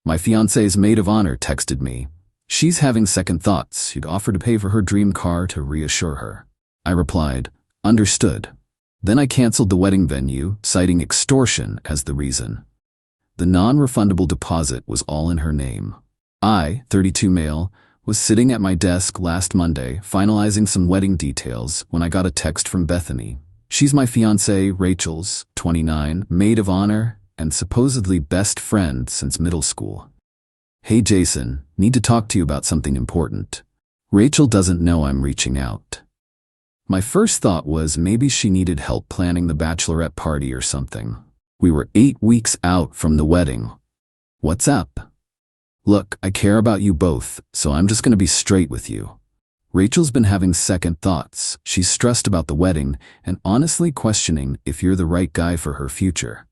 My fiancé's maid of honor texted me. She's having second thoughts. She'd offer to pay for her dream car to reassure her. I replied, understood. Then I canceled the wedding venue, citing extortion as the reason. The non-refundable deposit was all in her name. I, 32 male, was sitting at my desk last Monday finalizing some wedding details when I got a text from Bethany. She's my fiancée, Rachel's, 29, maid of honor, and supposedly best friend since middle school. Hey Jason, need to talk to you about something important. Rachel doesn't know I'm reaching out. My first thought was maybe she needed help planning the bachelorette party or something. We were 8 weeks out from the wedding. What's up? Look, I care about you both, so I'm just gonna be straight with you. Rachel's been having second thoughts. She's stressed about the wedding and honestly questioning if you're the right guy for her future.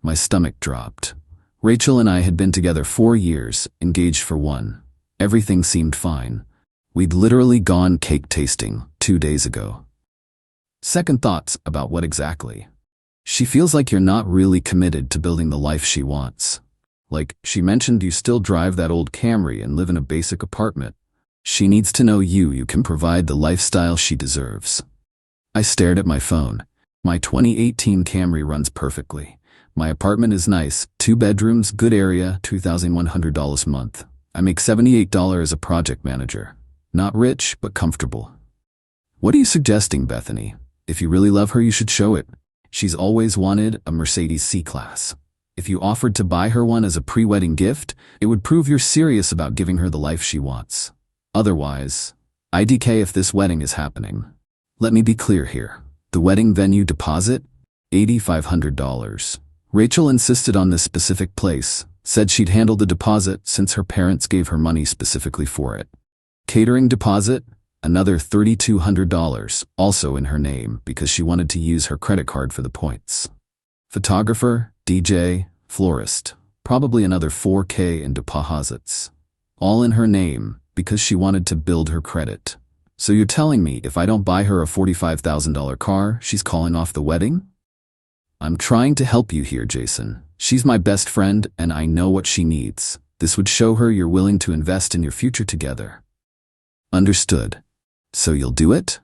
My stomach dropped. Rachel and I had been together 4 years, engaged for 1. Everything seemed fine. We'd literally gone cake tasting 2 days ago. Second thoughts about what exactly? She feels like you're not really committed to building the life she wants. Like, she mentioned you still drive that old Camry and live in a basic apartment. She needs to know you can provide the lifestyle she deserves. I stared at my phone. My 2018 Camry runs perfectly. My apartment is nice, 2 bedrooms, good area, $2,100 a month. I make $78 as a project manager. Not rich, but comfortable. What are you suggesting, Bethany? If you really love her, you should show it. She's always wanted a Mercedes C-Class. If you offered to buy her one as a pre-wedding gift, it would prove you're serious about giving her the life she wants. Otherwise, IDK if this wedding is happening. Let me be clear here. The wedding venue deposit? $8,500. Rachel insisted on this specific place, said she'd handle the deposit since her parents gave her money specifically for it. Catering deposit? Another $3,200, also in her name because she wanted to use her credit card for the points. Photographer, DJ, florist, probably another $4K in deposits. All in her name because she wanted to build her credit. So you're telling me if I don't buy her a $45,000 car, she's calling off the wedding? I'm trying to help you here, Jason. She's my best friend and I know what she needs. This would show her you're willing to invest in your future together. Understood. So you'll do it?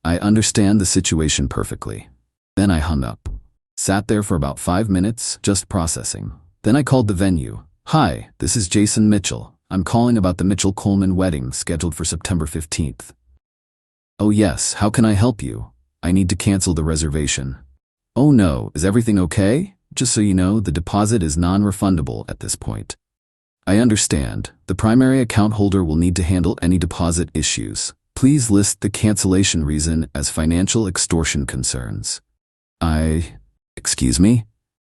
I understand the situation perfectly. Then I hung up. Sat there for about 5 minutes, just processing. Then I called the venue. Hi, this is Jason Mitchell. I'm calling about the Mitchell-Coleman wedding scheduled for September 15th. Oh yes, how can I help you? I need to cancel the reservation. Oh no, is everything okay? Just so you know, the deposit is non-refundable at this point. I understand. The primary account holder will need to handle any deposit issues. Please list the cancellation reason as financial extortion concerns. Excuse me?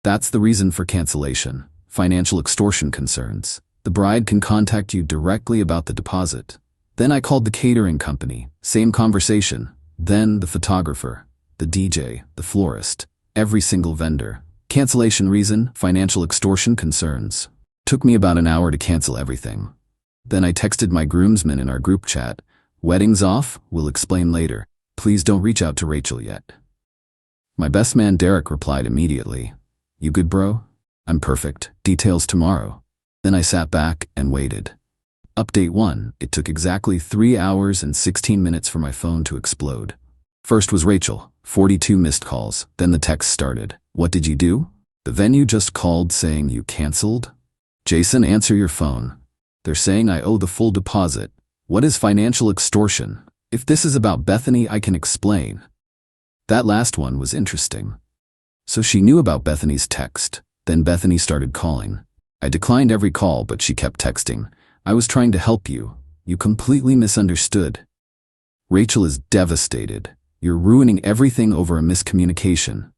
That's the reason for cancellation. Financial extortion concerns. The bride can contact you directly about the deposit. Then I called the catering company. Same conversation. Then the photographer, the DJ, the florist, every single vendor. Cancellation reason, financial extortion concerns. Took me about an hour to cancel everything. Then I texted my groomsmen in our group chat. Wedding's off, we'll explain later. Please don't reach out to Rachel yet. My best man Derek replied immediately. You good, bro? I'm perfect. Details tomorrow. Then I sat back and waited. Update 1. It took exactly 3 hours and 16 minutes for my phone to explode. First was Rachel, 42 missed calls. Then the text started. What did you do? The venue just called saying you canceled? Jason, answer your phone. They're saying I owe the full deposit. What is financial extortion? If this is about Bethany, I can explain. That last one was interesting. So she knew about Bethany's text. Then Bethany started calling. I declined every call, but she kept texting. I was trying to help you. You completely misunderstood. Rachel is devastated. You're ruining everything over a miscommunication.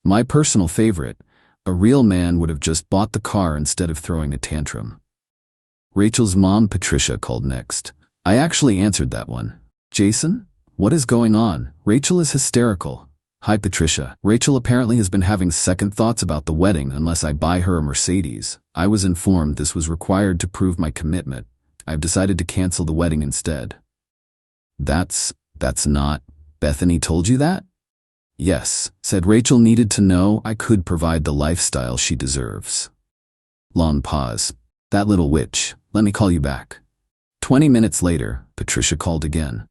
My personal favorite, a real man would have just bought the car instead of throwing a tantrum. Rachel's mom, Patricia, called next. I actually answered that one. Jason? What is going on? Rachel is hysterical. Hi, Patricia. Rachel apparently has been having second thoughts about the wedding unless I buy her a Mercedes. I was informed this was required to prove my commitment. I've decided to cancel the wedding instead. That's not. Bethany told you that? Yes, said Rachel needed to know I could provide the lifestyle she deserves. Long pause. That little witch. Let me call you back. 20 minutes later, Patricia called again.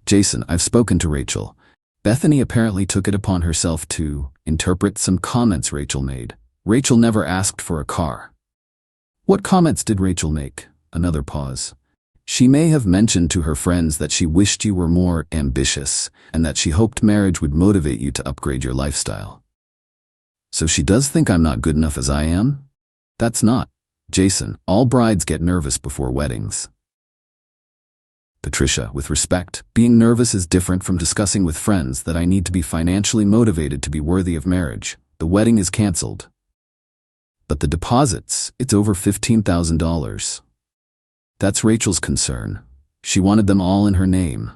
Jason, I've spoken to Rachel. Bethany apparently took it upon herself to interpret some comments Rachel made. Rachel never asked for a car. What comments did Rachel make? Another pause. She may have mentioned to her friends that she wished you were more ambitious and that she hoped marriage would motivate you to upgrade your lifestyle. So she does think I'm not good enough as I am? That's not. Jason, all brides get nervous before weddings. Patricia, with respect, being nervous is different from discussing with friends that I need to be financially motivated to be worthy of marriage. The wedding is canceled. But the deposits, it's over $15,000. That's Rachel's concern. She wanted them all in her name.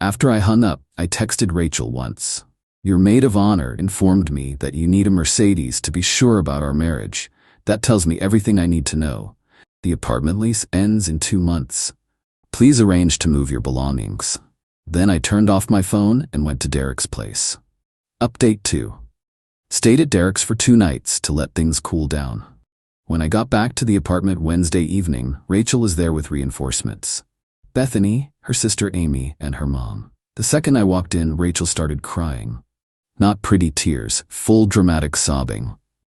After I hung up, I texted Rachel once. Your maid of honor informed me that you need a Mercedes to be sure about our marriage. That tells me everything I need to know. The apartment lease ends in 2 months. Please arrange to move your belongings. Then I turned off my phone and went to Derek's place. Update 2. Stayed at Derek's for 2 nights to let things cool down. When I got back to the apartment Wednesday evening, Rachel was there with reinforcements. Bethany, her sister Amy, and her mom. The second I walked in, Rachel started crying. Not pretty tears, full dramatic sobbing.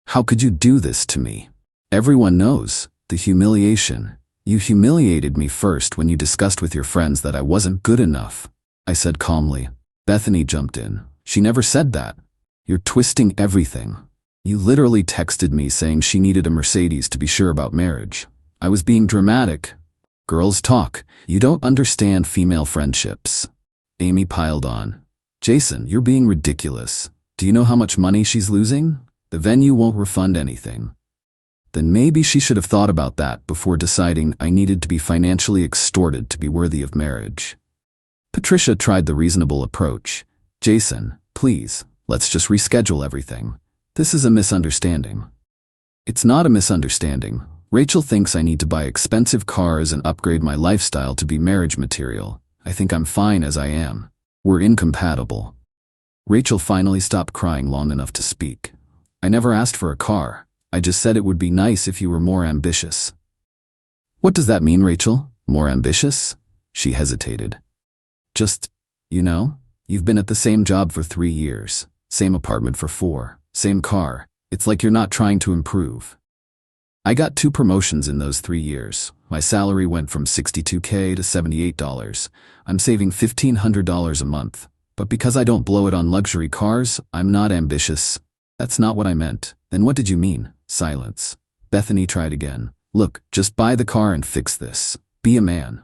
How could you do this to me? Everyone knows. The humiliation. You humiliated me first when you discussed with your friends that I wasn't good enough. I said calmly. Bethany jumped in. She never said that. You're twisting everything. You literally texted me saying she needed a Mercedes to be sure about marriage. I was being dramatic. Girls talk. You don't understand female friendships. Amy piled on. Jason, you're being ridiculous. Do you know how much money she's losing? The venue won't refund anything. Then maybe she should have thought about that before deciding I needed to be financially extorted to be worthy of marriage. Patricia tried the reasonable approach. Jason, please, let's just reschedule everything. This is a misunderstanding. It's not a misunderstanding. Rachel thinks I need to buy expensive cars and upgrade my lifestyle to be marriage material. I think I'm fine as I am. We're incompatible. Rachel finally stopped crying long enough to speak. I never asked for a car. I just said it would be nice if you were more ambitious. What does that mean, Rachel? More ambitious? She hesitated. Just, you've been at the same job for 3 years, same apartment for 4, same car. It's like you're not trying to improve. I got 2 promotions in those 3 years. My salary went from $62K to $78. I'm saving $1,500 a month. But because I don't blow it on luxury cars, I'm not ambitious. That's not what I meant. Then what did you mean? Silence. Bethany tried again. Look, just buy the car and fix this. Be a man.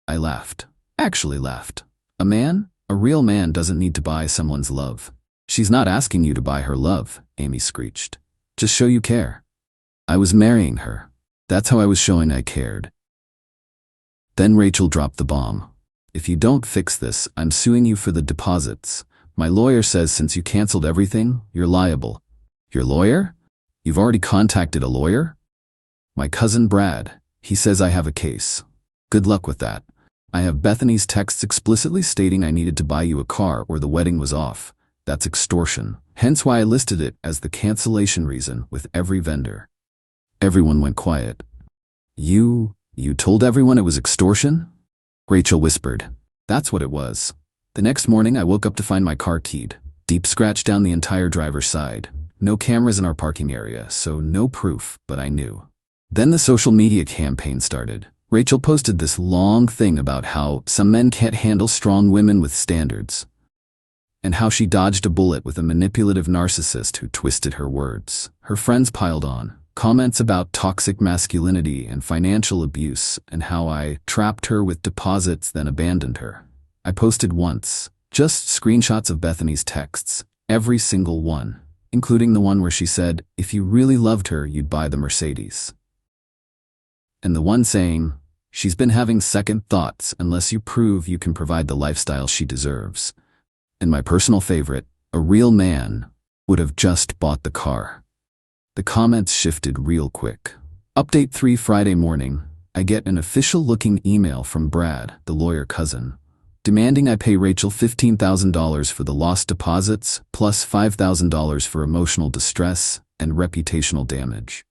I laughed. Actually laughed. A man? A real man doesn't need to buy someone's love. She's not asking you to buy her love, Amy screeched. Just show you care. I was marrying her. That's how I was showing I cared. Then Rachel dropped the bomb. If you don't fix this, I'm suing you for the deposits. My lawyer says since you canceled everything, you're liable. Your lawyer? You've already contacted a lawyer? My cousin Brad. He says I have a case. Good luck with that. I have Bethany's texts explicitly stating I needed to buy you a car or the wedding was off. That's extortion. Hence why I listed it as the cancellation reason with every vendor. Everyone went quiet. You told everyone it was extortion? Rachel whispered. That's what it was. The next morning I woke up to find my car keyed. Deep scratch down the entire driver's side. No cameras in our parking area, so no proof, but I knew. Then the social media campaign started. Rachel posted this long thing about how some men can't handle strong women with standards, and how she dodged a bullet with a manipulative narcissist who twisted her words. Her friends piled on. Comments about toxic masculinity and financial abuse and how I trapped her with deposits then abandoned her. I posted once, just screenshots of Bethany's texts, every single one, including the one where she said, if you really loved her, you'd buy the Mercedes. And the one saying, she's been having second thoughts unless you prove you can provide the lifestyle she deserves. And my personal favorite, a real man would have just bought the car. The comments shifted real quick. Update 3 Friday morning, I get an official-looking email from Brad, the lawyer cousin, demanding I pay Rachel $15,000 for the lost deposits plus $5,000 for emotional distress and reputational damage.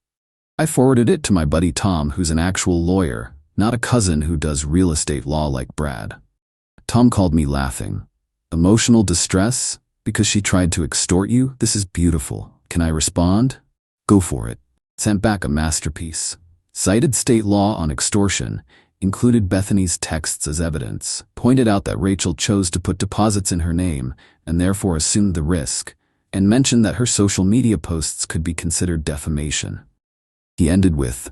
I forwarded it to my buddy Tom, who's an actual lawyer, not a cousin who does real estate law like Brad. Tom called me laughing. Emotional distress? Because she tried to extort you? This is beautiful. Can I respond? Go for it. Sent back a masterpiece. Cited state law on extortion, included Bethany's texts as evidence, pointed out that Rachel chose to put deposits in her name and therefore assumed the risk, and mentioned that her social media posts could be considered defamation. He ended with,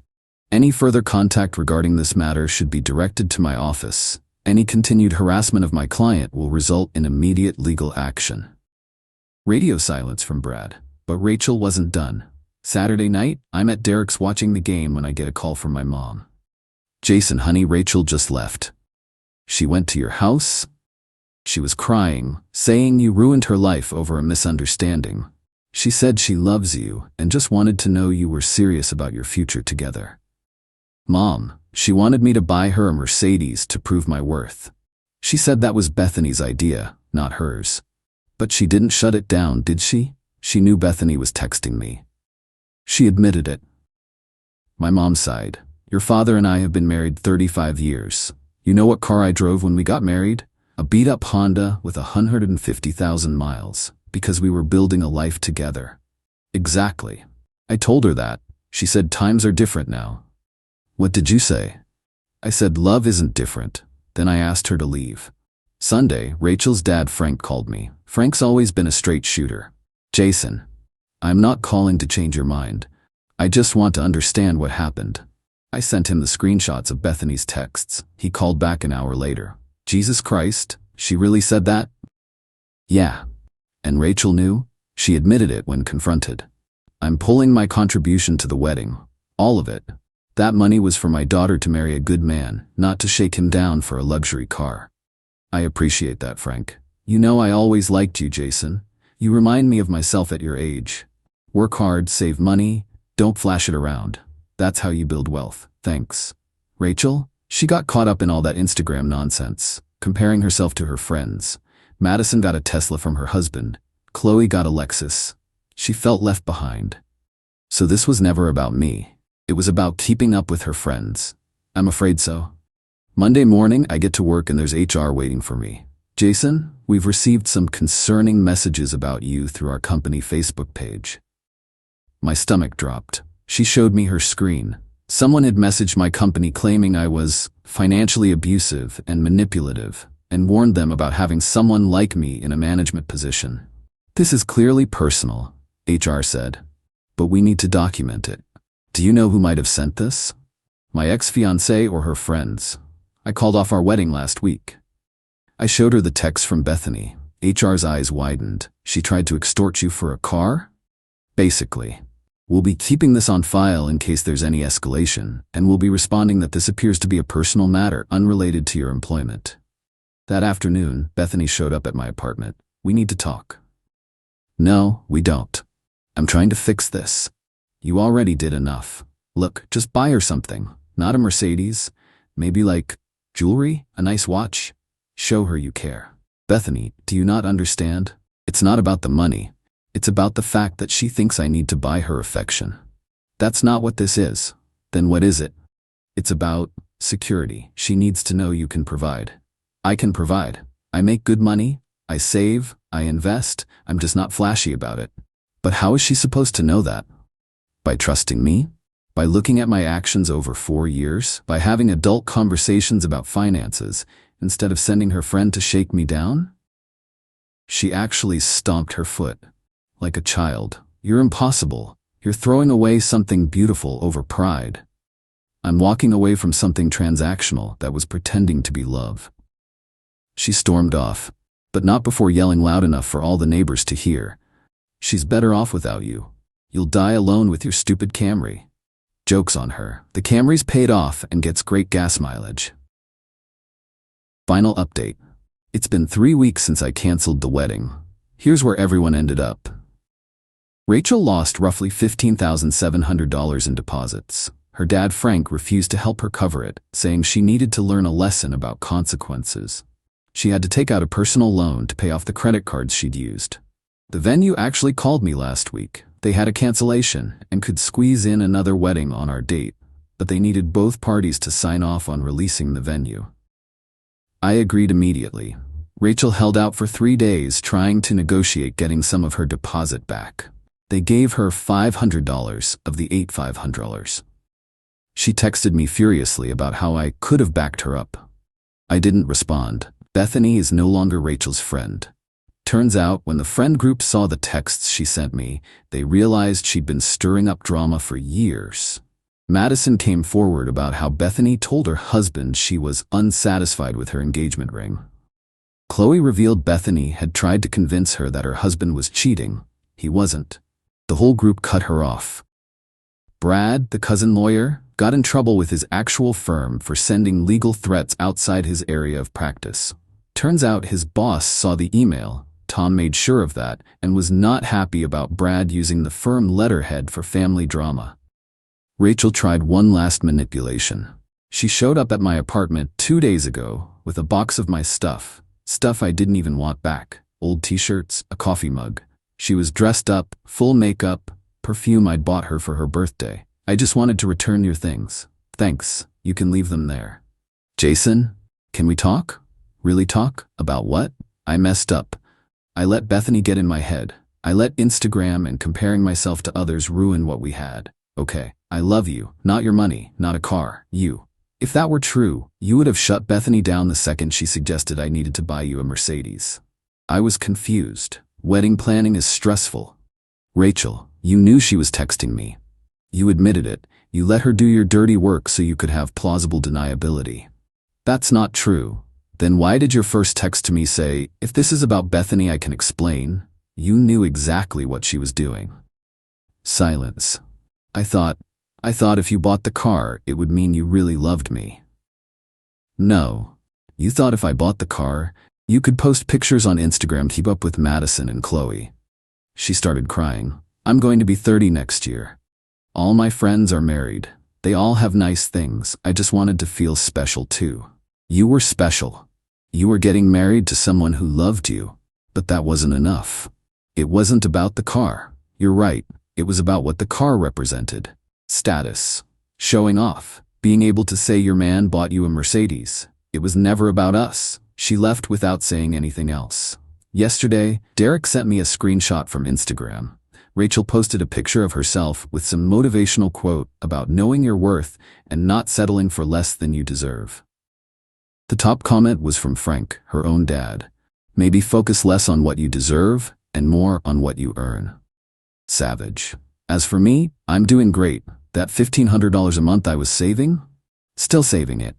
"Any further contact regarding this matter should be directed to my office. Any continued harassment of my client will result in immediate legal action." Radio silence from Brad, but Rachel wasn't done. Saturday night, I'm at Derek's watching the game when I get a call from my mom. "Jason, honey, Rachel just left." "She went to your house?" "She was crying, saying you ruined her life over a misunderstanding. She said she loves you and just wanted to know you were serious about your future together." "Mom, she wanted me to buy her a Mercedes to prove my worth. She said that was Bethany's idea, not hers. But she didn't shut it down, did she? She knew Bethany was texting me. She admitted it." My mom sighed. "Your father and I have been married 35 years. You know what car I drove when we got married? A beat-up Honda with 150,000 miles, because we were building a life together." "Exactly. I told her that. She said times are different now." "What did you say?" "I said love isn't different." Then I asked her to leave. Sunday, Rachel's dad Frank called me. Frank's always been a straight shooter. "Jason, I'm not calling to change your mind. I just want to understand what happened." I sent him the screenshots of Bethany's texts. He called back an hour later. "Jesus Christ, she really said that?" "Yeah." "And Rachel knew?" "She admitted it when confronted." "I'm pulling my contribution to the wedding. All of it. That money was for my daughter to marry a good man, not to shake him down for a luxury car." "I appreciate that, Frank. You know I always liked you, Jason. You remind me of myself at your age. Work hard, save money, don't flash it around. That's how you build wealth. Thanks." Rachel? She got caught up in all that Instagram nonsense, comparing herself to her friends. Madison got a Tesla from her husband. Qley got a Lexus. She felt left behind. So this was never about me. It was about keeping up with her friends. I'm afraid so. Monday morning, I get to work and there's HR waiting for me. "Jason, we've received some concerning messages about you through our company Facebook page." My stomach dropped. She showed me her screen. Someone had messaged my company claiming I was financially abusive and manipulative, and warned them about having someone like me in a management position. "This is clearly personal," HR said, "but we need to document it." "Do you know who might have sent this?" "My ex-fiancée or her friends. I called off our wedding last week." I showed her the text from Bethany. HR's eyes widened. "She tried to extort you for a car?" "Basically. We'll be keeping this on file in case there's any escalation, and we'll be responding that this appears to be a personal matter unrelated to your employment." That afternoon, Bethany showed up at my apartment. "We need to talk." "No, we don't. I'm trying to fix this. You already did enough. Look, just buy her something. Not a Mercedes. Maybe like jewelry, a nice watch. Show her you care." "Bethany, do you not understand? It's not about the money. It's about the fact that she thinks I need to buy her affection." "That's not what this is." "Then what is it?" "It's about security. She needs to know you can provide." "I can provide. I make good money. I save. I invest. I'm just not flashy about it." "But how is she supposed to know that?" "By trusting me? By looking at my actions over 4 years? By having adult conversations about finances instead of sending her friend to shake me down?" She actually stomped her foot. Like a child. "You're impossible. You're throwing away something beautiful over pride." "I'm walking away from something transactional that was pretending to be love." She stormed off, but not before yelling loud enough for all the neighbors to hear. "She's better off without you. You'll die alone with your stupid Camry." Joke's on her. The Camry's paid off and gets great gas mileage. Final update. It's been 3 weeks since I canceled the wedding. Here's where everyone ended up. Rachel lost roughly $15,700 in deposits. Her dad Frank refused to help her cover it, saying she needed to learn a lesson about consequences. She had to take out a personal loan to pay off the credit cards she'd used. The venue actually called me last week. They had a cancellation and could squeeze in another wedding on our date, but they needed both parties to sign off on releasing the venue. I agreed immediately. Rachel held out for 3 days trying to negotiate getting some of her deposit back. They gave her $500 of the $8,500. She texted me furiously about how I could have backed her up. I didn't respond. Bethany is no longer Rachel's friend. Turns out, when the friend group saw the texts she sent me, they realized she'd been stirring up drama for years. Madison came forward about how Bethany told her husband she was unsatisfied with her engagement ring. Qley revealed Bethany had tried to convince her that her husband was cheating. He wasn't. The whole group cut her off. Brad, the cousin lawyer, got in trouble with his actual firm for sending legal threats outside his area of practice. Turns out his boss saw the email. Tom made sure of that and was not happy about Brad using the firm letterhead for family drama. Rachel tried one last manipulation. She showed up at my apartment 2 days ago with a box of my stuff I didn't even want back, old t-shirts, a coffee mug. She was dressed up, full makeup, perfume I'd bought her for her birthday. I just wanted to return your things. Thanks, you can leave them there. Jason, can we talk? Really talk? About what? I messed up. I let Bethany get in my head. I let Instagram and comparing myself to others ruin what we had. Okay, I love you, not your money, not a car, you. If that were true, you would have shut Bethany down the second she suggested I needed to buy you a Mercedes. I was confused. Wedding planning is stressful. Rachel, you knew she was texting me. You admitted it. You let her do your dirty work so you could have plausible deniability. That's not true. Then why did your first text to me say, if this is about Bethany I can explain? You knew exactly what she was doing. Silence. I thought if you bought the car, it would mean you really loved me. No. You thought if I bought the car, you could post pictures on Instagram to keep up with Madison and Qley. She started crying. I'm going to be 30 next year. All my friends are married. They all have nice things. I just wanted to feel special too. You were special. You were getting married to someone who loved you. But that wasn't enough. It wasn't about the car. You're right. It was about what the car represented. Status. Showing off. Being able to say your man bought you a Mercedes. It was never about us. She left without saying anything else. Yesterday, Derek sent me a screenshot from Instagram. Rachel posted a picture of herself with some motivational quote about knowing your worth and not settling for less than you deserve. The top comment was from Frank, her own dad. Maybe focus less on what you deserve and more on what you earn. Savage. As for me, I'm doing great. That $1,500 a month I was saving? Still saving it.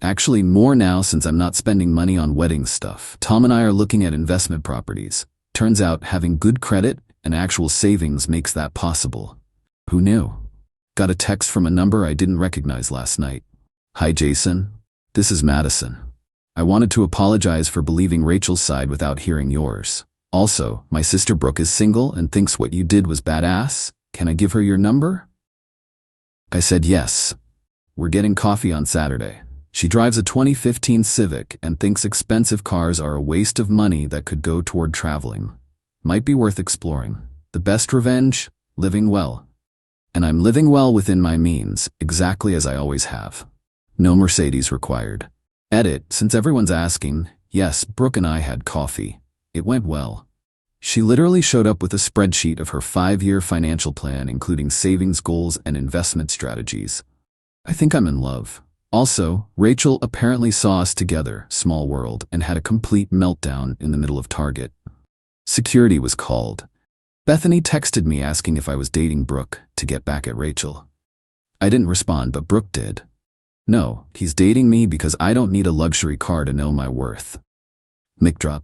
Actually, more now since I'm not spending money on wedding stuff. Tom and I are looking at investment properties. Turns out having good credit and actual savings makes that possible. Who knew? Got a text from a number I didn't recognize last night. Hi Jason, this is Madison. I wanted to apologize for believing Rachel's side without hearing yours. Also, my sister Brooke is single and thinks what you did was badass. Can I give her your number? I said yes. We're getting coffee on Saturday. She drives a 2015 Civic and thinks expensive cars are a waste of money that could go toward traveling. Might be worth exploring. The best revenge? Living well. And I'm living well within my means, exactly as I always have. No Mercedes required. Edit, since everyone's asking, yes, Brooke and I had coffee. It went well. She literally showed up with a spreadsheet of her 5-year financial plan, including savings goals and investment strategies. I think I'm in love. Also, Rachel apparently saw us together, small world, and had a complete meltdown in the middle of Target. Security was called. Bethany texted me asking if I was dating Brooke to get back at Rachel. I didn't respond, but Brooke did. No, he's dating me because I don't need a luxury car to know my worth. Mic drop.